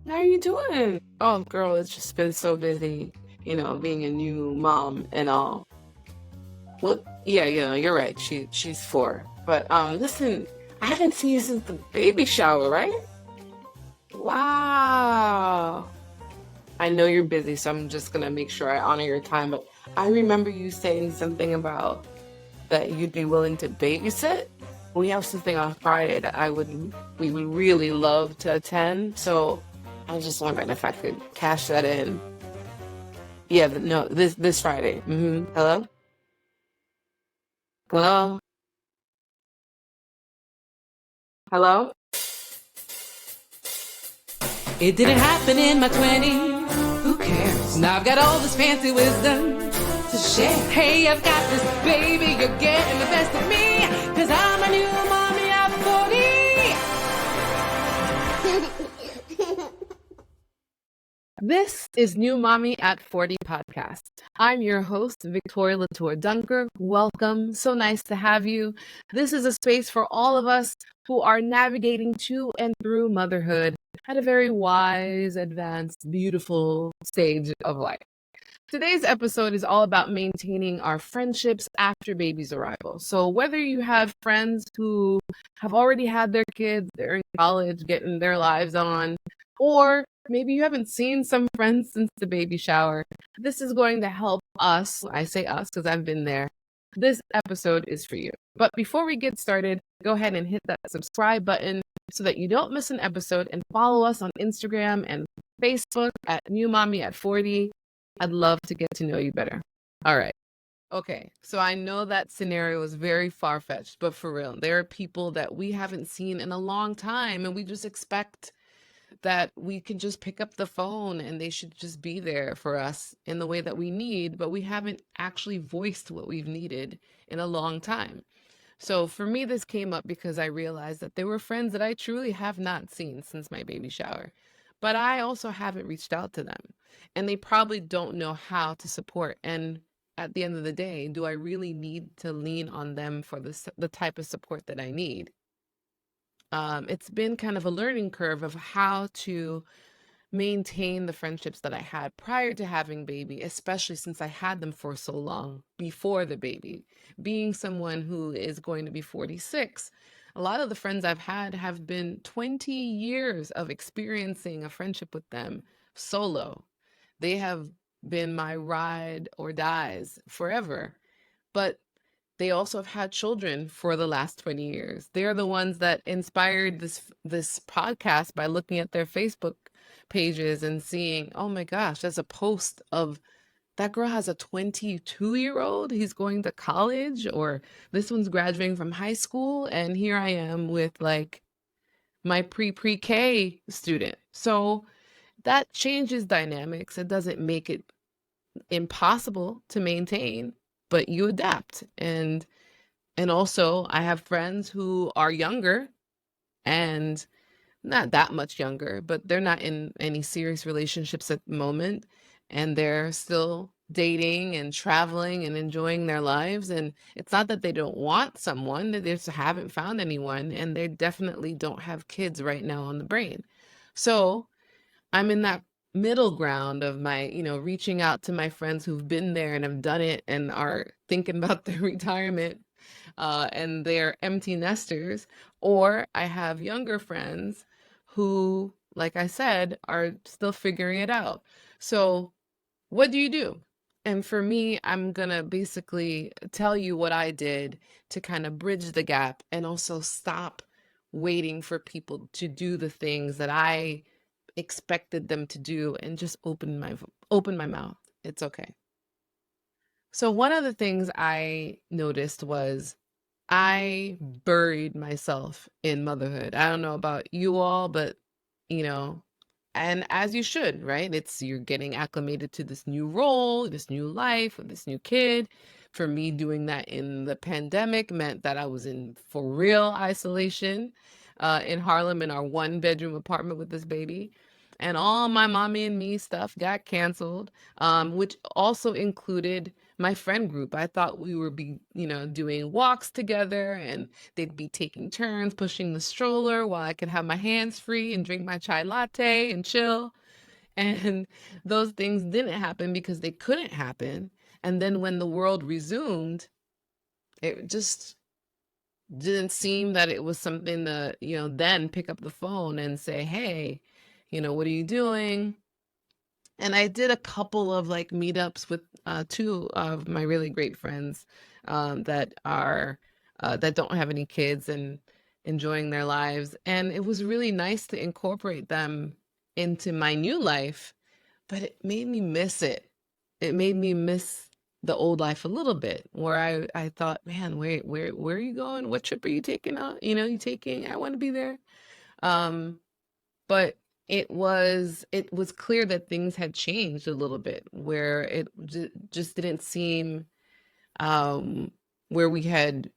How are you doing? Oh, girl, it's just been so busy, being a new mom and all. Well, yeah, you're right. She's 4. But listen, I haven't seen you since the baby shower, right? Wow. I know you're busy, so I'm just gonna make sure I honor your time. But I remember you saying something about that you'd be willing to babysit. We have something on Friday that we would really love to attend. So I was just wondering if I could cash that in. Yeah, no, this Friday. Hello, hello, hello. It didn't happen in my 20s. Who cares? Now I've got all this fancy wisdom to share. Hey, I've got this baby, you're getting the best of me. Cause I'm a new mommy at 40. This is New Mommy at 40 podcast. I'm your host, Victoria Latour Dunker. Welcome. So nice to have you. This is a space for all of us who are navigating to and through motherhood at a very wise, advanced, beautiful stage of life. Today's episode is all about maintaining our friendships after baby's arrival. So whether you have friends who have already had their kids, they're in college, getting their lives on, or maybe you haven't seen some friends since the baby shower, this is going to help us. I say us because I've been there. This episode is for you. But before we get started, go ahead and hit that subscribe button so that you don't miss an episode, and follow us on Instagram and Facebook at New Mommy at 40. I'd love to get to know you better. All right. Okay. So I know that scenario is very far-fetched, but for real, there are people that we haven't seen in a long time, and we just expect that we can just pick up the phone and they should just be there for us in the way that we need, but we haven't actually voiced what we've needed in a long time. So for me, this came up because I realized that there were friends that I truly have not seen since my baby shower, but I also haven't reached out to them, and they probably don't know how to support. And at the end of the day, do I really need to lean on them for the type of support that I need? It's been kind of a learning curve of how to maintain the friendships that I had prior to having baby, especially since I had them for so long before the baby. Being someone who is going to be 46, a lot of the friends I've had have been 20 years of experiencing a friendship with them solo. They have been my ride or dies forever. But they also have had children for the last 20 years. They're the ones that inspired this podcast by looking at their Facebook pages and seeing, oh my gosh, there's a post of that girl has a 22-year-old. He's going to college, or this one's graduating from high school, and here I am with like my pre-K student. So that changes dynamics. It doesn't make it impossible to maintain, but you adapt. And also, I have friends who are younger and not that much younger, but they're not in any serious relationships at the moment. And they're still dating and traveling and enjoying their lives. And it's not that they don't want someone, they just haven't found anyone. And they definitely don't have kids right now on the brain. So I'm in that middle ground of my, reaching out to my friends who've been there and have done it and are thinking about their retirement, and they're empty nesters. Or I have younger friends who, like I said, are still figuring it out. So, what do you do? And for me, I'm gonna basically tell you what I did to kind of bridge the gap and also stop waiting for people to do the things that I expected them to do, and just open my mouth. It's okay. So one of the things I noticed was I buried myself in motherhood. I don't know about you all, but you know, and as you should, right? It's you're getting acclimated to this new role, this new life, with this new kid. For me, doing that in the pandemic meant that I was in for real isolation in Harlem in our 1-bedroom apartment with this baby. And all my mommy and me stuff got canceled, which also included my friend group. I thought we would be, doing walks together, and they'd be taking turns pushing the stroller while I could have my hands free and drink my chai latte and chill. And those things didn't happen because they couldn't happen. And then when the world resumed, it just didn't seem that it was something to, then pick up the phone and say, hey, what are you doing? And I did a couple of like meetups with two of my really great friends that are that don't have any kids and enjoying their lives. And it was really nice to incorporate them into my new life, but it made me miss it. It made me miss the old life a little bit, where I thought, man, where are you going? What trip are you taking out? You taking, I want to be there. Um, but it was clear that things had changed a little bit, where it just didn't seem um where we had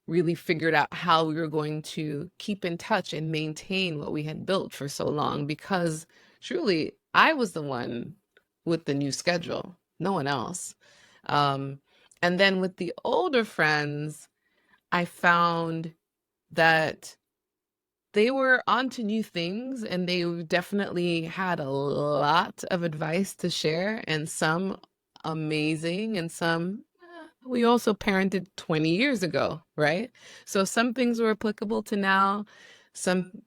really figured out how we were going to keep in touch and maintain what we had built for so long, because truly I was the one with the new schedule, no one else. um and then with the older friends, I found that they were onto new things, and they definitely had a lot of advice to share, and some amazing, and some we also parented 20 years ago, right? So some things were applicable to now. Some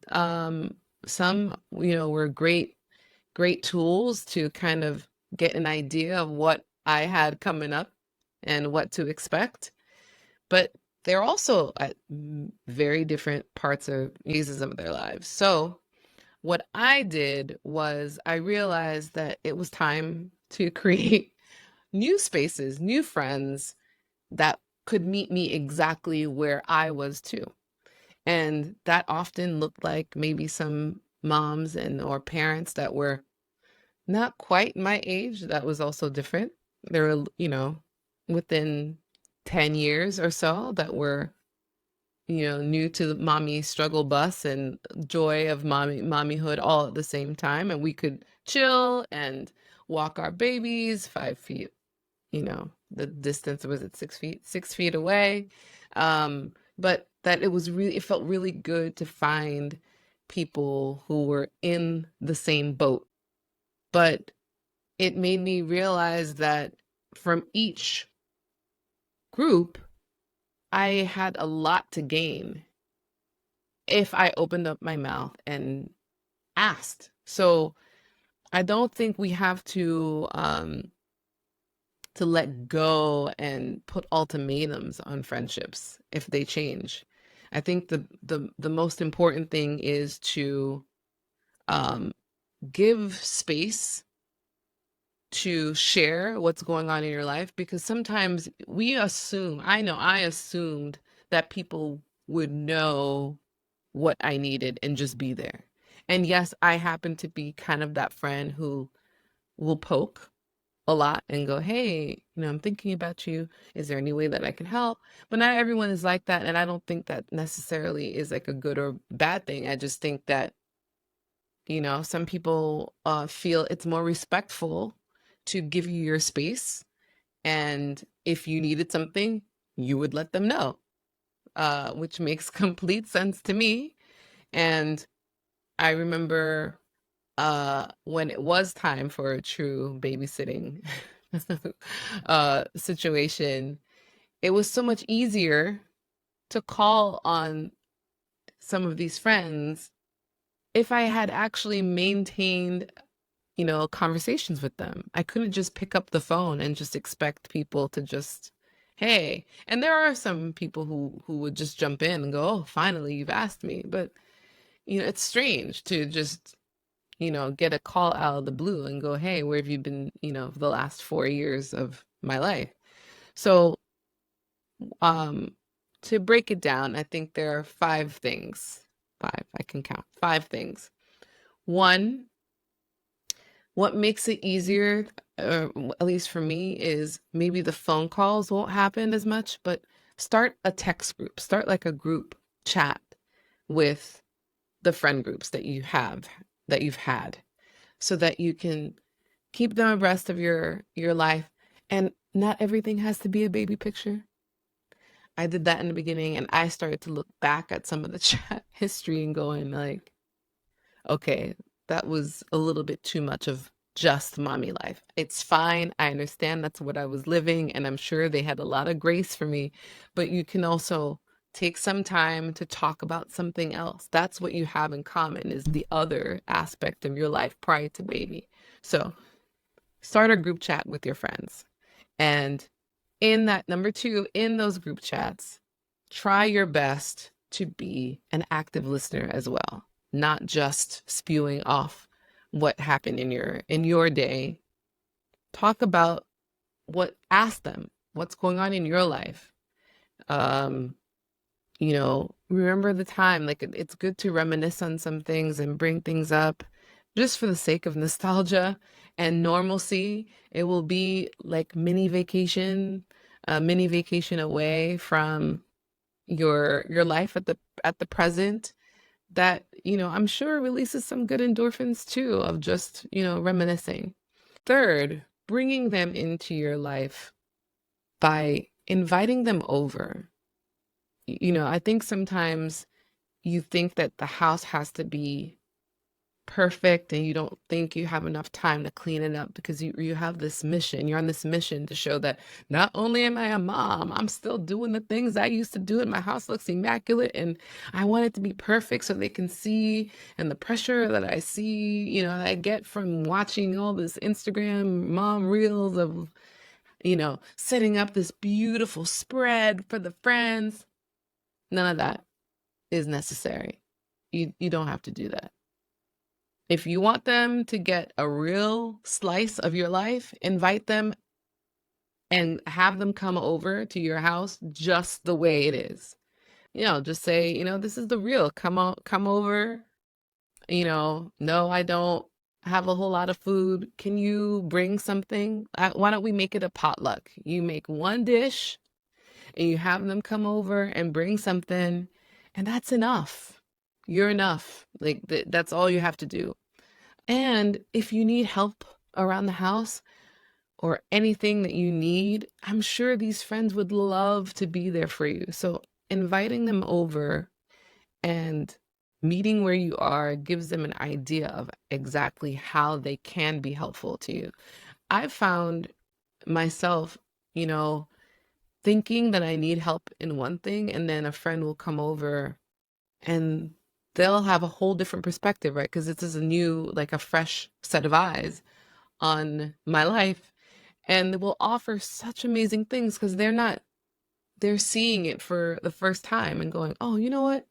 were great tools to kind of get an idea of what I had coming up and what to expect. But they're also at very different parts of phases of their lives. So what I did was I realized that it was time to create new spaces, new friends that could meet me exactly where I was too. And that often looked like maybe some moms and or parents that were not quite my age. That was also different. There were, within 10 years or so, that were, new to the mommy struggle bus and joy of mommyhood all at the same time. And we could chill and walk our babies 5 feet, the distance was at 6 feet, 6 feet away. But that it felt really good to find people who were in the same boat. But it made me realize that from each group, I had a lot to gain if I opened up my mouth and asked. So I don't think we have to let go and put ultimatums on friendships if they change. I think the most important thing is to um, give space to share what's going on in your life, because sometimes I know I assumed that people would know what I needed and just be there. And yes, I happen to be kind of that friend who will poke a lot and go, hey, I'm thinking about you. Is there any way that I can help? But not everyone is like that. And I don't think that necessarily is like a good or bad thing. I just think that, some people feel it's more respectful to give you your space. And if you needed something, you would let them know, which makes complete sense to me. And I remember when it was time for a true babysitting situation, it was so much easier to call on some of these friends if I had actually maintained, conversations with them. I couldn't just pick up the phone and just expect people to just, hey. And there are some people who would just jump in and go, oh, finally, you've asked me. But, it's strange to just get a call out of the blue and go, hey, where have you been, for the last 4 years of my life? So, um, to break it down, I think there are 5 things. I can count 5 things. One, what makes it easier, at least for me, is maybe the phone calls won't happen as much, but start a text group, start like a group chat with the friend groups that you've had, so that you can keep them abreast of your life. And not everything has to be a baby picture. I did that in the beginning, and I started to look back at some of the chat history and going like, okay, that was a little bit too much of just mommy life. It's fine. I understand that's what I was living, and I'm sure they had a lot of grace for me, but you can also take some time to talk about something else. That's what you have in common, is the other aspect of your life prior to baby. So start a group chat with your friends. And in that, number two, in those group chats, try your best to be an active listener as well, not just spewing off what happened in your day. Talk about ask them what's going on in your life. Um, remember the time, like it's good to reminisce on some things and bring things up just for the sake of nostalgia and normalcy. It will be like a mini vacation away from your life at the present, that, I'm sure releases some good endorphins too of just, reminiscing. Third, bringing them into your life by inviting them over. I think sometimes you think that the house has to be perfect and you don't think you have enough time to clean it up because you have this mission. You're on this mission to show that not only am I a mom, I'm still doing the things I used to do, and my house looks immaculate, and I want it to be perfect so they can see. And the pressure that I see, that I get from watching all this Instagram mom reels of, setting up this beautiful spread for the friends. None of that is necessary. You don't have to do that. If you want them to get a real slice of your life, invite them and have them come over to your house just the way it is. Just say, this is the real. Come over. No, I don't have a whole lot of food. Can you bring something? Why don't we make it a potluck? You make one dish and you have them come over and bring something, and that's enough. You're enough. Like that's all you have to do. And if you need help around the house or anything that you need, I'm sure these friends would love to be there for you. So inviting them over and meeting where you are gives them an idea of exactly how they can be helpful to you. I've found myself, thinking that I need help in one thing, and then a friend will come over and they'll have a whole different perspective, right? Because this is a fresh set of eyes on my life. And they will offer such amazing things because they're seeing it for the first time and going, oh, you know what?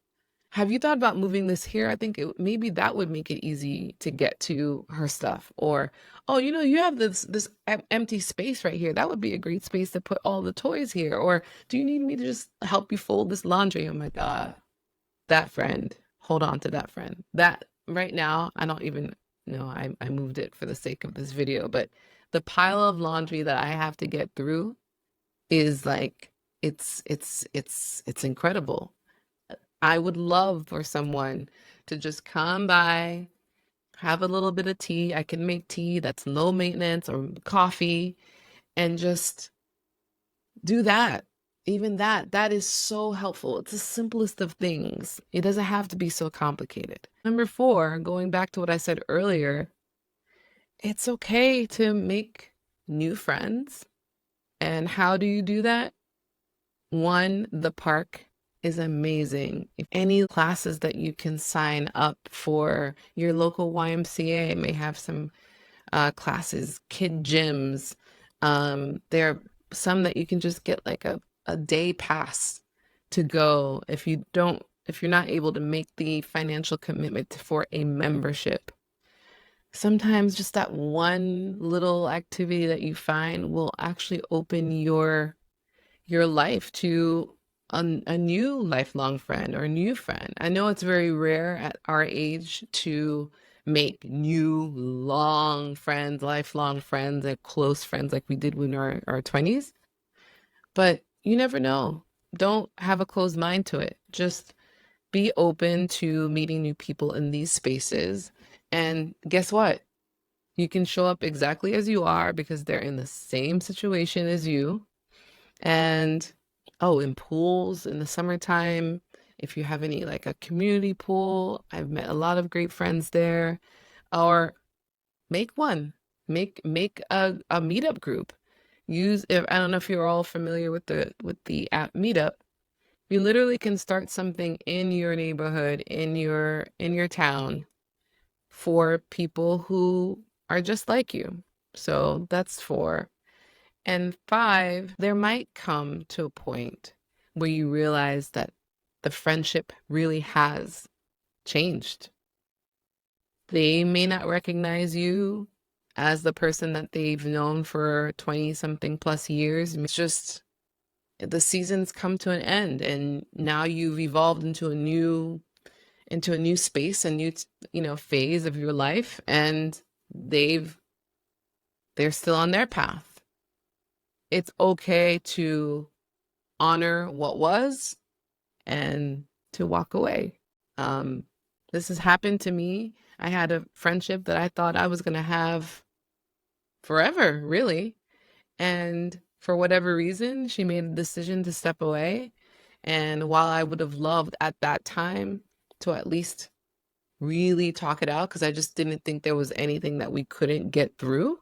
Have you thought about moving this here? I think maybe that would make it easy to get to her stuff. Or, oh, you have this empty space right here. That would be a great space to put all the toys here. Or do you need me to just help you fold this laundry? Oh my God. That friend, hold on to that friend. That right now, I don't even know. I moved it for the sake of this video, but the pile of laundry that I have to get through is like, it's incredible. I would love for someone to just come by, have a little bit of tea. I can make tea that's low maintenance, or coffee, and just do that. Even that is so helpful. It's the simplest of things. It doesn't have to be so complicated. Number 4, going back to what I said earlier, it's okay to make new friends. And how do you do that? 1, the park is amazing. If any classes that you can sign up for, your local YMCA may have some classes, kid gyms. There are some that you can just get like a day pass to go if you're not able to make the financial commitment for a membership. Sometimes just that one little activity that you find will actually open your life to a new lifelong friend or a new friend. I know it's very rare at our age to make new long friends, lifelong friends, and close friends like we did when we were our 20s. But you never know. Don't have a closed mind to it. Just be open to meeting new people in these spaces. And guess what? You can show up exactly as you are because they're in the same situation as you. And in pools in the summertime, if you have any, like a community pool, I've met a lot of great friends there. Or make a meetup group. If I don't know if you're all familiar with the app Meetup. You literally can start something in your neighborhood, in your town, for people who are just like you. So that's 4. And 5, there might come to a point where you realize that the friendship really has changed. They may not recognize you as the person that they've known for 20 something plus years. It's just the seasons come to an end, and now you've evolved into a new space, a new phase of your life, and they're still on their path. It's okay to honor what was and to walk away. This has happened to me. I had a friendship that I thought I was going to have forever, really. And for whatever reason, she made a decision to step away. And while I would have loved at that time to at least really talk it out, because I just didn't think there was anything that we couldn't get through,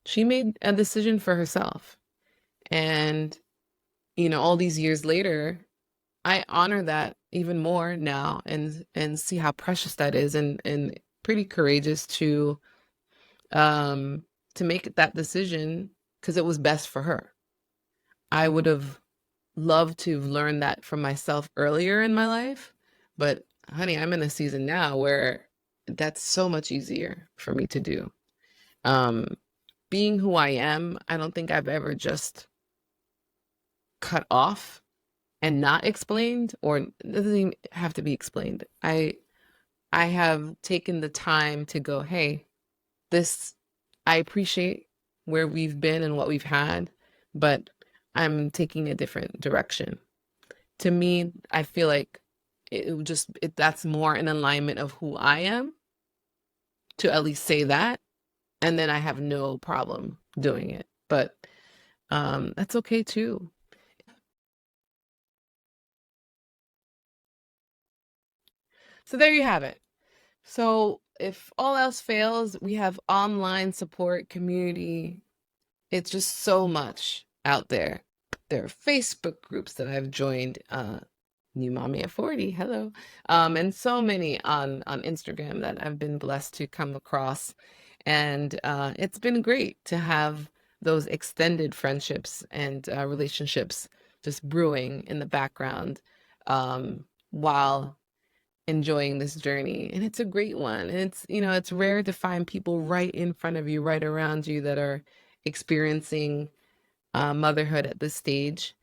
she made a decision for herself. And, all these years later, I honor that even more now and see how precious that is, and pretty courageous to make that decision because it was best for her. I would have loved to have learned that from myself earlier in my life, but honey, I'm in a season now where that's so much easier for me to do. Being who I am, I don't think I've ever just cut off and not explained, or it doesn't even have to be explained. I have taken the time to go, hey, I appreciate where we've been and what we've had, but I'm taking a different direction. To me, I feel like that's more in alignment of who I am, to at least say that, and then I have no problem doing it. But that's okay too. So there you have it. So if all else fails, we have online support, community. It's just so much out there. There are Facebook groups that I've joined, New Mommy at 40, hello, and so many on Instagram that I've been blessed to come across. And it's been great to have those extended friendships and relationships just brewing in the background while enjoying this journey. And it's a great one. And it's rare to find people right in front of you, right around you, that are experiencing motherhood at this stage.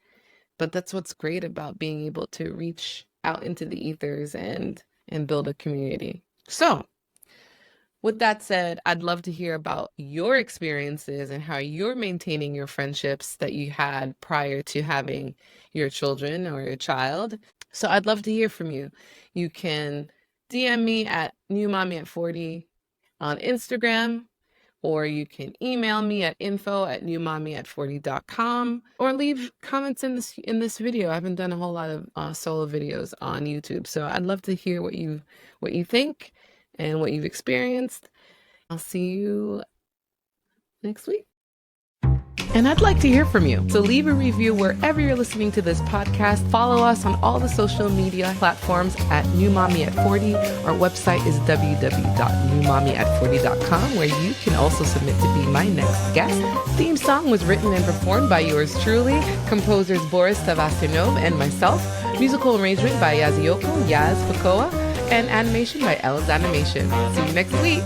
But that's what's great about being able to reach out into the ethers and build a community. So with that said, I'd love to hear about your experiences and how you're maintaining your friendships that you had prior to having your children or your child. So I'd love to hear from you. You can DM me at newmommy@40 on Instagram, or you can email me at info@newmommy@40.com, or leave comments in this video. I haven't done a whole lot of solo videos on YouTube, so I'd love to hear what you think and what you've experienced. I'll see you next week. And I'd like to hear from you. So leave a review wherever you're listening to this podcast. Follow us on all the social media platforms at New Mommy at 40. Our website is www.newmommy@40.com, where you can also submit to be my next guest. Theme song was written and performed by yours truly, composers Boris Tavasinov and myself. Musical arrangement by Yazioko, Yaz Fakoa, and animation by Ella's Animation. See you next week.